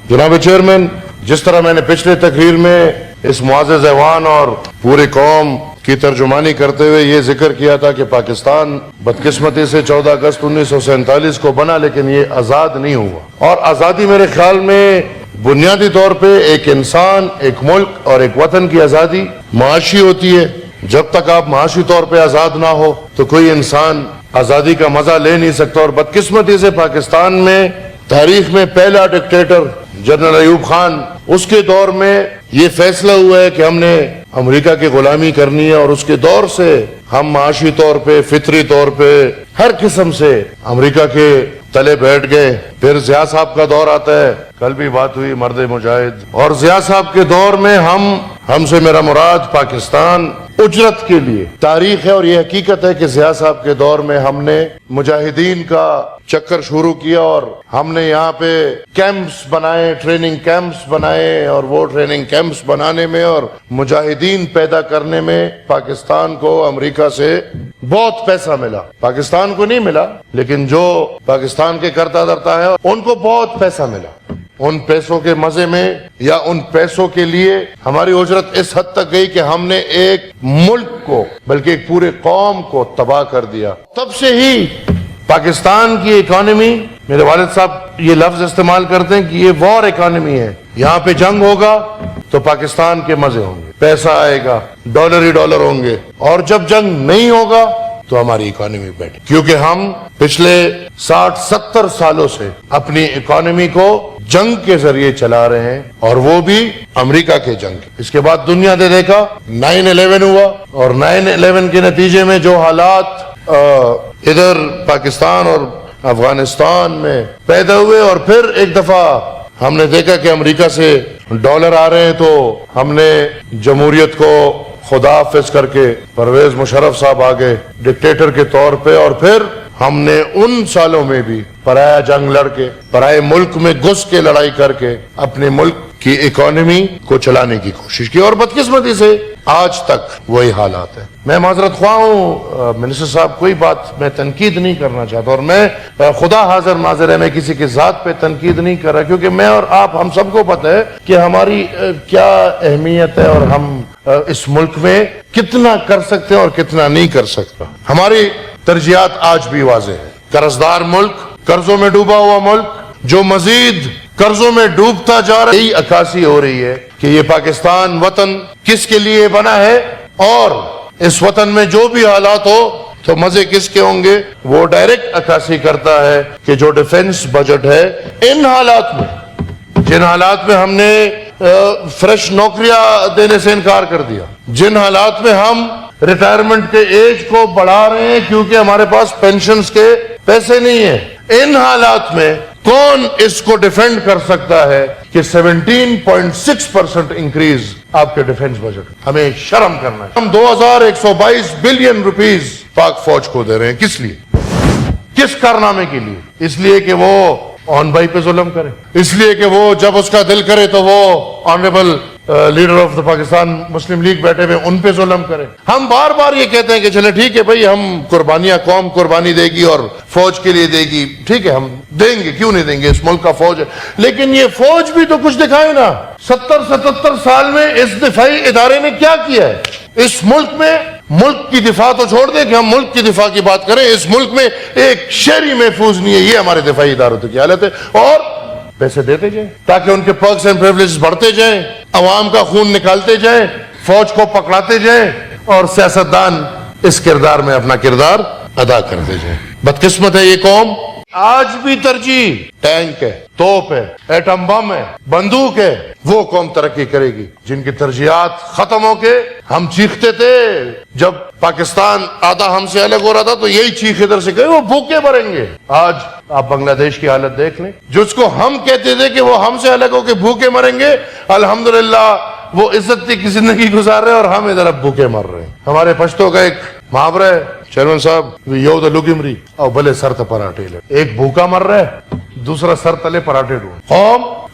جناب چیئرمین، جس طرح میں نے پچھلے تقریر میں اس معزز ایوان اور پوری قوم کی ترجمانی کرتے ہوئے یہ ذکر کیا تھا کہ پاکستان بدقسمتی سے 14 اگست 1947 کو بنا، لیکن یہ آزاد نہیں ہوا. اور آزادی میرے خیال میں بنیادی طور پہ ایک انسان، ایک ملک اور ایک وطن کی آزادی معاشی ہوتی ہے. جب تک آپ معاشی طور پہ آزاد نہ ہو تو کوئی انسان آزادی کا مزہ لے نہیں سکتا. اور بدقسمتی سے پاکستان میں تاریخ میں پہلا ڈکٹیٹر جنرل ایوب خان، اس کے دور میں یہ فیصلہ ہوا ہے کہ ہم نے امریکہ کی غلامی کرنی ہے، اور اس کے دور سے ہم معاشی طور پہ، فطری طور پہ، ہر قسم سے امریکہ کے تلے بیٹھ گئے. پھر ضیاء صاحب کا دور آتا ہے، کل بھی بات ہوئی مرد مجاہد، اور ضیاء صاحب کے دور میں ہم سے میرا مراد پاکستان اجرت کے لیے تاریخ ہے. اور یہ حقیقت ہے کہ ضیاء صاحب کے دور میں ہم نے مجاہدین کا چکر شروع کیا، اور ہم نے یہاں پہ کیمپس بنائے، ٹریننگ کیمپس بنائے، اور وہ ٹریننگ کیمپس بنانے میں اور مجاہدین پیدا کرنے میں پاکستان کو امریکہ سے بہت پیسہ ملا. پاکستان کو نہیں ملا، لیکن جو پاکستان کے کرتا دھرتا ہے ان کو بہت پیسہ ملا. ان پیسوں کے مزے میں یا ان پیسوں کے لیے ہماری اجرت اس حد تک گئی کہ ہم نے ایک ملک کو بلکہ ایک پورے قوم کو تباہ کر دیا. تب سے ہی پاکستان کی اکانومی، میرے والد صاحب یہ لفظ استعمال کرتے ہیں کہ یہ وار اکانومی ہے. یہاں پہ جنگ ہوگا تو پاکستان کے مزے ہوں گے، پیسہ آئے گا، ڈالر ہی ڈالر ہوں گے. اور جب جنگ نہیں ہوگا تو ہماری اکانومی بیٹھے، کیونکہ ہم پچھلے 60-70 سالوں سے اپنی اکانومی کو جنگ کے ذریعے چلا رہے ہیں، اور وہ بھی امریکہ کے جنگ. اس کے بعد دنیا نے دیکھا 9/11 ہوا، اور 9/11 کے نتیجے میں جو حالات ادھر پاکستان اور افغانستان میں پیدا ہوئے، اور پھر ایک دفعہ ہم نے دیکھا کہ امریکہ سے ڈالر آ رہے ہیں، تو ہم نے جمہوریت کو خدا حافظ کر کے پرویز مشرف صاحب آگے ڈکٹیٹر کے طور پہ. اور پھر ہم نے ان سالوں میں بھی پرایا جنگ لڑ کے، پرائے ملک میں گھس کے لڑائی کر کے اپنے ملک کی اکانومی کو چلانے کی کوشش کی، اور بدقسمتی سے آج تک وہی حالات ہیں. میں معذرت خواہ ہوں منسٹر صاحب، کوئی بات میں تنقید نہیں کرنا چاہتا، اور میں خدا حاضر ناظر ہے، میں کسی کی ذات پہ تنقید نہیں کر رہا، کیونکہ میں اور آپ ہم سب کو پتہ ہے کہ ہماری کیا اہمیت ہے، اور ہم اس ملک میں کتنا کر سکتے ہیں اور کتنا نہیں کر سکتا. ہماری ترجیحات آج بھی واضح ہے. قرض دار ملک، قرضوں میں ڈوبا ہوا ملک جو مزید قرضوں میں ڈوبتا جا رہا ہے. یہی عکاسی ہو رہی ہے کہ یہ پاکستان وطن کس کے لیے بنا ہے، اور اس وطن میں جو بھی حالات ہو تو مزے کس کے ہوں گے. وہ ڈائریکٹ عکاسی کرتا ہے کہ جو ڈیفنس بجٹ ہے، ان حالات میں، جن حالات میں ہم نے فریش نوکریاں دینے سے انکار کر دیا، جن حالات میں ہم ریٹائرمنٹ کے ایج کو بڑھا رہے ہیں کیونکہ ہمارے پاس پینشنز کے پیسے نہیں ہیں، ان حالات میں کون اس کو ڈیفینڈ کر سکتا ہے کہ 17.6% انکریز آپ کے ڈیفنس بجٹ؟ ہمیں شرم کرنا ہے. ہم 2122 بلین روپیز پاک فوج کو دے رہے ہیں. کس لیے؟ کس کارنامے کے لیے؟ اس لیے کہ وہ آن بھائی پہ ظلم کرے، اس لیے کہ وہ جب اس کا دل کرے تو وہ honourable leader of the Pakistan Muslim league بیٹھے ہوئے ان پہ ظلم کرے. ہم بار بار یہ کہتے ہیں کہ چلے ٹھیک ہے بھائی، ہم قربانیاں، قوم قربانی دے گی اور فوج کے لیے دے گی، ٹھیک ہے ہم دیں گے، کیوں نہیں دیں گے، اس ملک کا فوج ہے. لیکن یہ فوج بھی تو کچھ دکھائے نا. 77 سال میں اس دفاعی ادارے نے کیا کیا ہے اس ملک میں؟ ملک کی دفاع تو چھوڑ دیں کہ ہم ملک کی دفاع کی بات کریں، اس ملک میں ایک شہری محفوظ نہیں ہے. یہ ہمارے دفاعی اداروں کی حالت ہے. اور پیسے دیتے جائیں تاکہ ان کے پرکس اینڈ پریولیجز بڑھتے جائیں، عوام کا خون نکالتے جائیں، فوج کو پکڑاتے جائیں، اور سیاستدان اس کردار میں اپنا کردار ادا کرتے جائیں. بدقسمت ہے یہ قوم. آج بھی ترجیح ٹینک ہے، توپ ہے، ایٹم بم ہے، بندوق ہے. وہ قوم ترقی کرے گی جن کی ترجیحات ختم ہو کے. ہم چیختے تھے جب پاکستان آدھا ہم سے الگ ہو رہا تھا، تو یہی چیخ ادھر سے گئی، وہ بھوکے مریں گے. آج آپ بنگلہ دیش کی حالت دیکھ لیں، جس کو ہم کہتے تھے کہ وہ ہم سے الگ ہو کے بھوکے مریں گے، الحمدللہ وہ عزت کی زندگی گزار رہے ہیں، اور ہم ادھر اب بھوکے مر رہے ہیں. ہمارے پشتوں کا ایک محاورہ ہے چیئرمین صاحب، یو دا لگمری اور بھلے سر تے پراٹھے لے. ایک بھوکا مر رہا ہے، دوسرا سر تلے پراٹھے ڈھونڈ.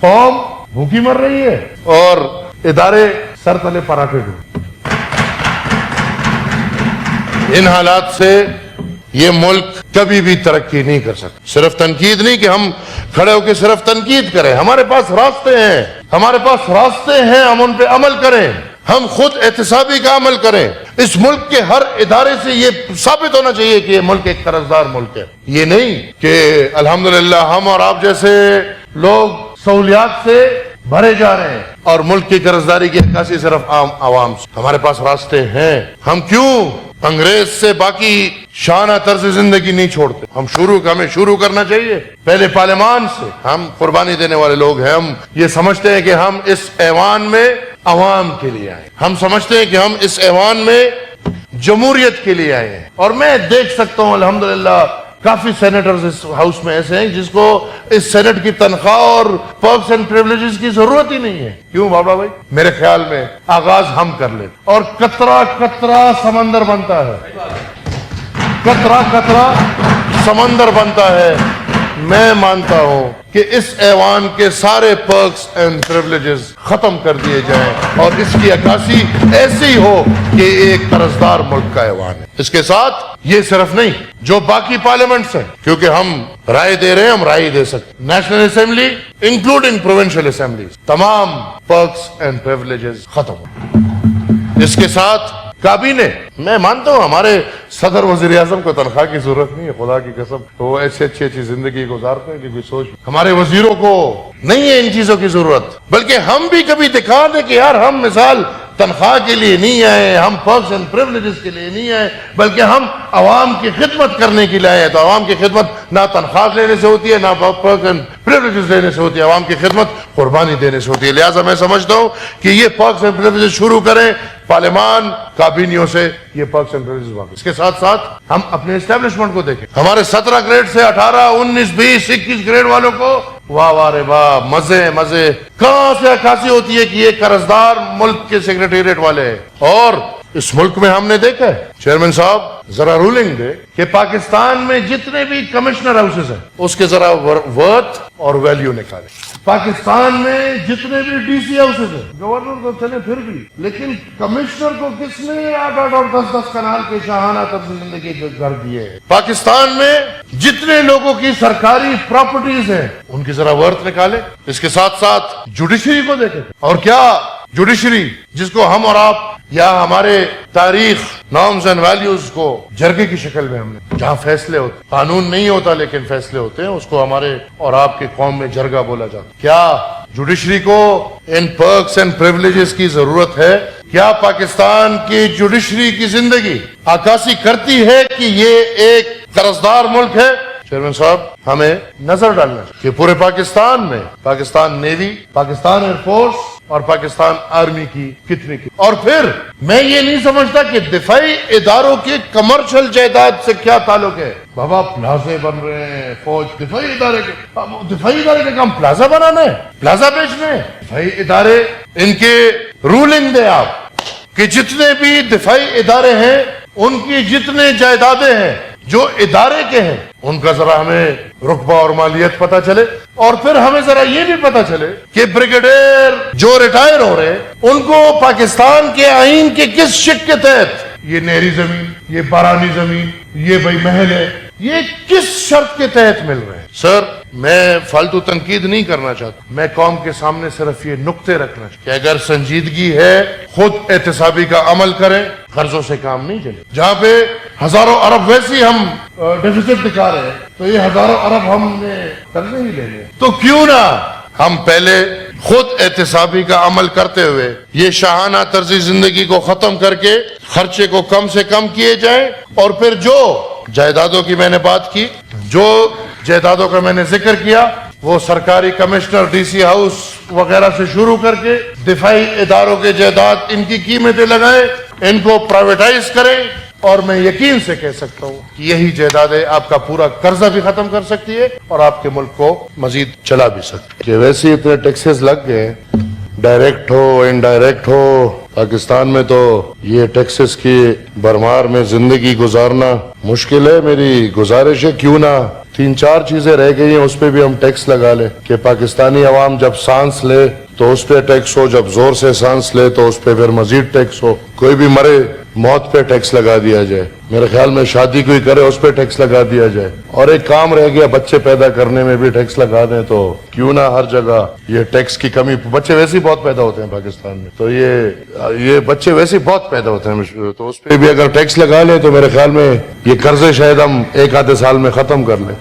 قوم بھوکی مر رہی ہے اور ادارے سر تلے پراٹھے ڈھونڈ. ان حالات سے یہ ملک کبھی بھی ترقی نہیں کر سکتا. صرف تنقید نہیں کہ ہم کھڑے ہو کے صرف تنقید کریں, ہمارے پاس راستے ہیں, ہم ان پہ عمل کریں, ہم خود احتسابی کا عمل کریں. اس ملک کے ہر ادارے سے یہ ثابت ہونا چاہیے کہ یہ ملک ایک قرضدار ملک ہے. یہ نہیں کہ الحمدللہ ہم اور آپ جیسے لوگ سہولیات سے بھرے جا رہے ہیں اور ملک کی قرضداری کی عکاسی صرف عام عوام سے. ہمارے پاس راستے ہیں. ہم کیوں انگریز سے باقی شانہ طرز زندگی نہیں چھوڑتے؟ ہمیں شروع کرنا چاہیے پہلے پارلیمان سے. ہم قربانی دینے والے لوگ ہیں. ہم یہ سمجھتے ہیں کہ ہم اس ایوان میں عوام کے لیے آئے, ہم سمجھتے ہیں کہ ہم اس ایوان میں جمہوریت کے لیے آئے ہیں. اور میں دیکھ سکتا ہوں الحمدللہ کافی سینیٹرز اس ہاؤس میں ایسے ہیں جس کو اس سینٹ کی تنخواہ اور پرکس اینڈ پریولیجز کی ضرورت ہی نہیں ہے. کیوں بابا بھائی؟ میرے خیال میں آغاز ہم کر لیتے اور قطرہ قطرہ سمندر بنتا ہے, قطرہ قطرہ سمندر بنتا ہے. میں مانتا ہوں کہ اس ایوان کے سارے پرکس اینڈ پریولیجز ختم کر دیے جائیں اور اس کی عکاسی ایسی ہو کہ ایک قرضدار ملک کا ایوان ہے. اس کے ساتھ یہ صرف نہیں جو باقی پارلیمنٹس ہیں, کیونکہ ہم رائے دے رہے ہیں, ہم رائے دے سکتے. National assembly including provincial assemblies, تمام پرکس اینڈ پریولیجز ختم ہو. اس کے ساتھ کابینہ, میں مانتا ہوں ہمارے صدر وزیر اعظم کو تنخواہ کی ضرورت نہیں ہے, خدا کی قسم وہ ایسی اچھی زندگی گزارتے ہیں کہ کوئی سوچ. ہمارے وزیروں کو نہیں ہے ان چیزوں کی ضرورت, بلکہ ہم بھی کبھی دکھا دیں کہ یار ہم مثال تنخواہ کے لیے نہیں آئے, ہم پرکس اینڈ پریولیجز کے لیے نہیں آئے, بلکہ ہم عوام کی خدمت کرنے کے لیے آئے. تو عوام کی خدمت نہ تنخواہ لینے سے ہوتی ہے, نہ پرکس اینڈ پریولیجز لینے سے ہوتی ہے, عوام کی خدمت قربانی دینے سے ہوتی ہے. لہٰذا میں سمجھتا ہوں کہ یہ پرکس اینڈ پریولیجز شروع کریں پارلیمان کابینیوں سے, یہ پرکس اینڈ پریولیجز واقع. اس کے ساتھ ساتھ ہم اپنے اسٹیبلشمنٹ کو دیکھیں. ہمارے 17 گریڈ سے 18, 19, 20, 21 گریڈ والوں کو واہ واہ رے واہ, مزے کہاں سے عکاسی ہوتی ہے کہ یہ قرضدار ملک کے سیکریٹریٹ والے ہیں. اور اس ملک میں ہم نے دیکھا ہے, چیئرمین صاحب ذرا رولنگ دے کہ پاکستان میں جتنے بھی کمشنر ہاؤسز ہیں اس کے ذرا ورتھ اور ویلیو نکالیں. پاکستان میں جتنے بھی ڈی سی ہاؤسز ہیں, گورنر تو چلے پھر بھی, لیکن کمشنر کو کس نے 8 اور 10 کنال کے شاہانہ طرز زندگی کے گھر دیے ہیں. پاکستان میں جتنے لوگوں کی سرکاری پراپرٹیز ہیں ان کی ذرا ورتھ نکالیں. اس کے ساتھ ساتھ جوڈیشری کو دیکھیں. اور کیا جوڈیشری جس کو ہم اور آپ یا ہمارے تاریخ نارمز اینڈ ویلیوز کو جرگے کی شکل میں ہم نے, جہاں فیصلے ہوتے, قانون نہیں ہوتا لیکن فیصلے ہوتے ہیں, اس کو ہمارے اور آپ کے قوم میں جرگہ بولا جاتا. کیا جوڈیشری کو ان پرکس اینڈ پریولیجز کی ضرورت ہے؟ کیا پاکستان کی جوڈیشری کی زندگی عکاسی کرتی ہے کہ یہ ایک قرضدار ملک ہے؟ چیئرمین صاحب ہمیں نظر ڈالنا کہ پورے پاکستان میں Pakistan navy, Pakistan air force اور پاکستان آرمی کی کتنی اور پھر میں یہ نہیں سمجھتا کہ دفاعی اداروں کے کمرشل جائیداد سے کیا تعلق ہے. بابا پلازے بن رہے ہیں, فوج دفاعی ادارے کے کام پلازا بنانا ہے, پلازا بیچنا ہے. دفاعی ادارے ان کے رولنگ دے آپ کہ جتنے بھی دفاعی ادارے ہیں ان کی جتنے جائیدادیں ہیں جو ادارے کے ہیں ان کا ذرا ہمیں رقبہ اور مالیت پتا چلے. اور پھر ہمیں ذرا یہ بھی پتا چلے کہ بریگیڈیئر جو ریٹائر ہو رہے ہیں ان کو پاکستان کے آئین کے کس شق کے تحت یہ نہری زمین, یہ بارانی زمین, یہ بھائی محل ہے, یہ کس شرط کے تحت مل رہے ہیں. سر میں فالتو تنقید نہیں کرنا چاہتا, میں قوم کے سامنے صرف یہ نقطے رکھنا چاہتا کہ اگر سنجیدگی ہے خود احتسابی کا عمل کریں, قرضوں سے کام نہیں چلے. جہاں پہ ہزاروں ارب ویسی ہم ڈیفیسٹ دکھا رہے ہیں تو یہ ہزاروں ارب ہم نے قرضے ہی لینے, تو کیوں نہ ہم پہلے خود احتسابی کا عمل کرتے ہوئے یہ شاہانہ طرزی زندگی کو ختم کر کے خرچے کو کم سے کم کیے جائیں. اور پھر جو جائیدادوں کی میں نے بات کی, جو جائیدادوں کا میں نے ذکر کیا, وہ سرکاری کمشنر, ڈی سی ہاؤس وغیرہ سے شروع کر کے دفاعی اداروں کے جائیداد, ان کی قیمتیں لگائیں, ان کو پرائیویٹائز کریں. اور میں یقین سے کہہ سکتا ہوں کہ یہی جائیدادیں آپ کا پورا قرضہ بھی ختم کر سکتی ہے اور آپ کے ملک کو مزید چلا بھی سکتی ہے. کہ ویسے اتنے ٹیکسز لگ گئے, ڈائریکٹ ہو انڈائریکٹ ہو, پاکستان میں تو یہ ٹیکسز کی بھرمار میں زندگی گزارنا مشکل ہے. میری گزارش ہے کیوں نہ 3-4 چیزیں رہ گئی ہیں اس پہ بھی ہم ٹیکس لگا لیں کہ پاکستانی عوام جب سانس لے تو اس پہ ٹیکس ہو, جب زور سے سانس لے تو اس پہ پھر مزید ٹیکس ہو. کوئی بھی مرے موت پہ ٹیکس لگا دیا جائے, میرے خیال میں شادی کوئی کرے اس پہ ٹیکس لگا دیا جائے, اور ایک کام رہ گیا بچے پیدا کرنے میں بھی ٹیکس لگا دیں, تو کیوں نہ ہر جگہ یہ ٹیکس کی کمی, بچے ویسے ہی بہت پیدا ہوتے ہیں پاکستان میں, تو یہ بچے ویسے ہی بہت پیدا ہوتے ہیں, تو اس پہ بھی اگر ٹیکس لگا لیں تو میرے خیال میں یہ قرضے شاید ہم ایک آدھے سال میں ختم کر لیں.